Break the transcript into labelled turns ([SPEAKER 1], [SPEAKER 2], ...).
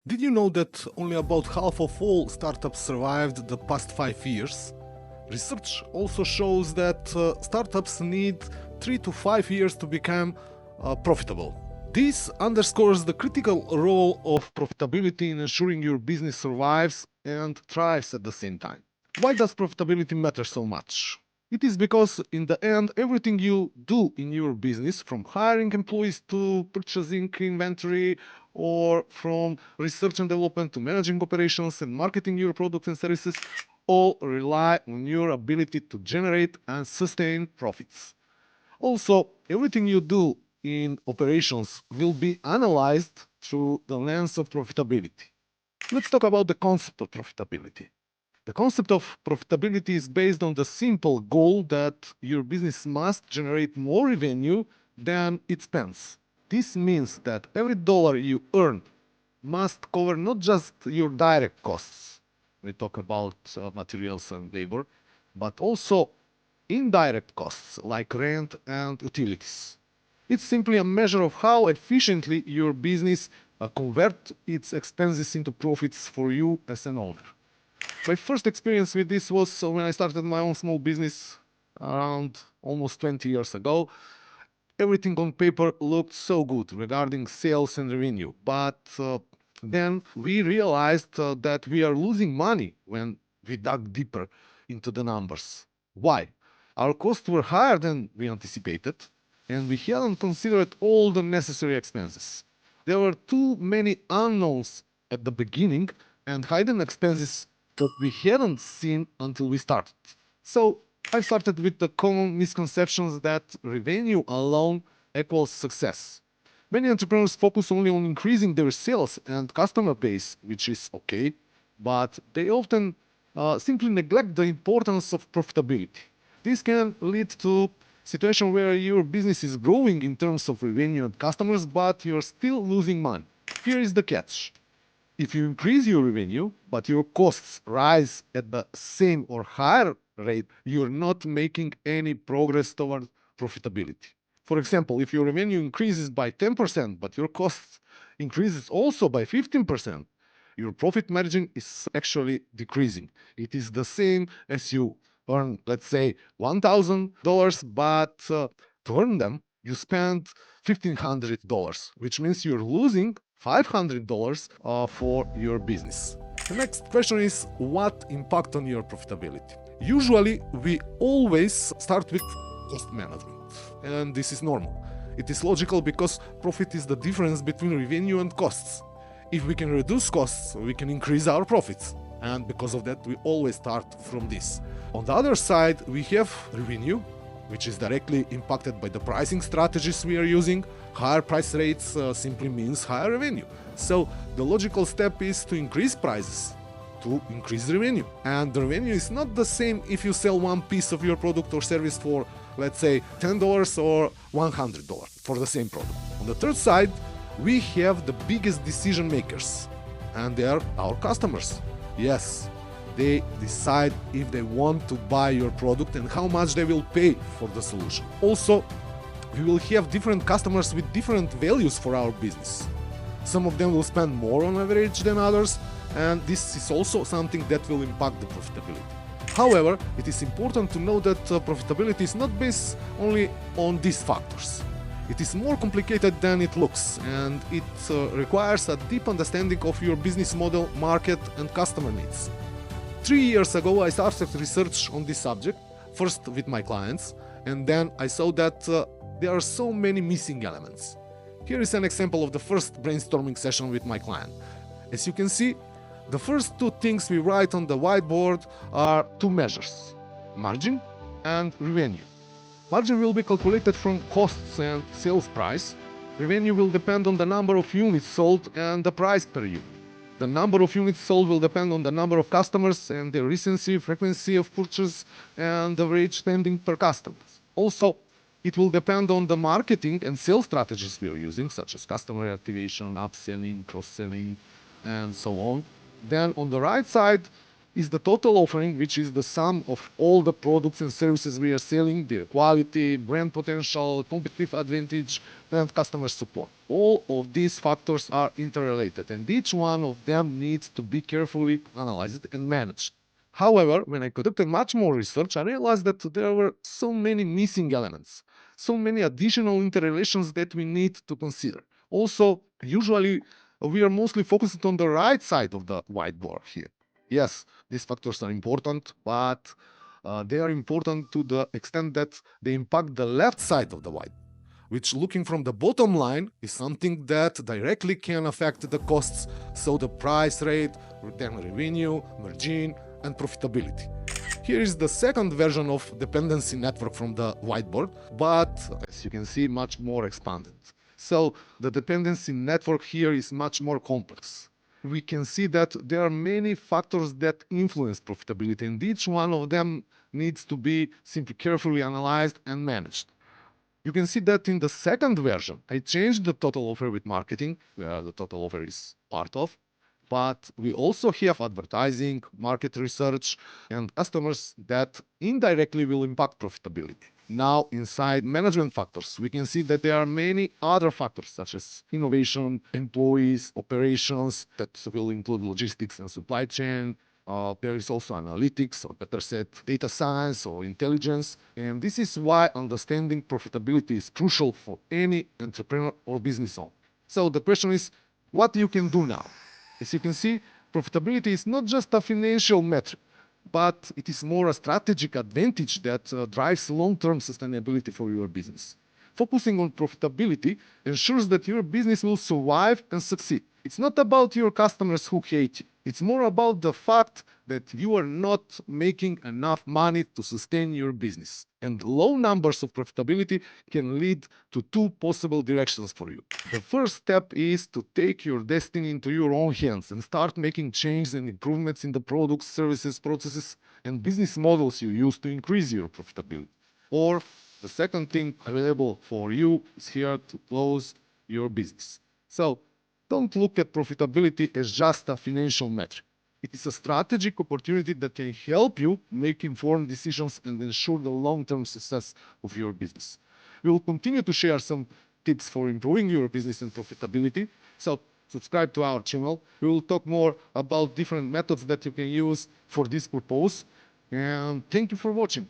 [SPEAKER 1] Did you know that only about half of all startups survived the past 5 years? Research also shows that startups need 3 to 5 years to become profitable. This underscores the critical role of profitability in ensuring your business survives and thrives at the same time. Why does profitability matter so much? It is because, in the end, everything you do in your business, from hiring employees to purchasing inventory, or from research and development to managing operations and marketing your products and services, all rely on your ability to generate and sustain profits. Also, everything you do in operations will be analyzed through the lens of profitability. Let's talk about the concept of profitability. The concept of profitability is based on the simple goal that your business must generate more revenue than it spends. This means that every dollar you earn must cover not just your direct costs, we talk about materials and labor, but also indirect costs like rent and utilities. It's simply a measure of how efficiently your business converts its expenses into profits for you as an owner. My first experience with this was when I started my own small business around almost 20 years ago. Everything on paper looked so good regarding sales and revenue, but then we realized that we are losing money when we dug deeper into the numbers. Why? Our costs were higher than we anticipated, and we hadn't considered all the necessary expenses. There were too many unknowns at the beginning and hidden expenses that we hadn't seen until we started. So I started with the common misconceptions that revenue alone equals success. Many entrepreneurs focus only on increasing their sales and customer base, which is okay, but they often simply neglect the importance of profitability. This can lead to situation where your business is growing in terms of revenue and customers, but you're still losing money. Here is the catch. If you increase your revenue, but your costs rise at the same or higher rate, you're not making any progress toward profitability. For example, if your revenue increases by 10%, but your costs increases also by 15%, your profit margin is actually decreasing. It is the same as you earn, let's say, $1,000, but to earn them, you spend $1,500, which means you're losing $500 for your business. The next question is, what impact on your profitability? Usually, we always start with cost management, and this is normal. It is logical because profit is the difference between revenue and costs. If we can reduce costs, we can increase our profits. And because of that, we always start from this. On the other side, we have revenue, which is directly impacted by the pricing strategies we are using. Higher price rates simply means higher revenue. So the logical step is to increase prices to increase revenue. And the revenue is not the same if you sell one piece of your product or service for, let's say, $10 or $100 for the same product. On the third side, we have the biggest decision makers, and they are our customers. Yes, they decide if they want to buy your product and how much they will pay for the solution. Also, we will have different customers with different values for our business. Some of them will spend more on average than others, and this is also something that will impact the profitability. However, it is important to know that profitability is not based only on these factors. It is more complicated than it looks, and it requires a deep understanding of your business model, market, and customer needs. 3 years ago, I started research on this subject, first with my clients, and then I saw that there are so many missing elements. Here is an example of the first brainstorming session with my client. As you can see, the first two things we write on the whiteboard are two measures: margin and revenue. Margin will be calculated from costs and sales price. Revenue will depend on the number of units sold and the price per unit. The number of units sold will depend on the number of customers and their recency, frequency of purchase, and average spending per customer. Also, it will depend on the marketing and sales strategies we are using, such as customer activation, upselling, cross-selling, and so on. Then on the right side, is the total offering, which is the sum of all the products and services we are selling, their quality, brand potential, competitive advantage, and customer support. All of these factors are interrelated, and each one of them needs to be carefully analyzed and managed. However, when I conducted much more research, I realized that there were so many missing elements, so many additional interrelations that we need to consider. Also, usually we are mostly focused on the right side of the whiteboard here. Yes, these factors are important, but they are important to the extent that they impact the left side of the whiteboard, which, looking from the bottom line, is something that directly can affect the costs, so the price rate, return revenue, margin, and profitability. Here is the second version of dependency network from the whiteboard, but as you can see, much more expanded. So the dependency network here is much more complex. We can see that there are many factors that influence profitability, and each one of them needs to be simply carefully analyzed and managed. You can see that in the second version, I changed the total offer with marketing, where the total offer is part of, but we also have advertising, market research, and customers that indirectly will impact profitability. Now, inside management factors, we can see that there are many other factors such as innovation, employees, operations, that will include logistics and supply chain. There is also analytics, or better said, data science or intelligence. And this is why understanding profitability is crucial for any entrepreneur or business owner. So the question is, what you can do now? As you can see, profitability is not just a financial metric, but it is more a strategic advantage that drives long-term sustainability for your business. Focusing on profitability ensures that your business will survive and succeed. It's not about your customers who hate you. It's more about the fact that you are not making enough money to sustain your business. And low numbers of profitability can lead to two possible directions for you. The first step is to take your destiny into your own hands and start making changes and improvements in the products, services, processes, and business models you use to increase your profitability. Or the second thing available for you is here to close your business. So don't look at profitability as just a financial metric. It is a strategic opportunity that can help you make informed decisions and ensure the long-term success of your business. We will continue to share some tips for improving your business and profitability. So subscribe to our channel. We will talk more about different methods that you can use for this purpose. And thank you for watching.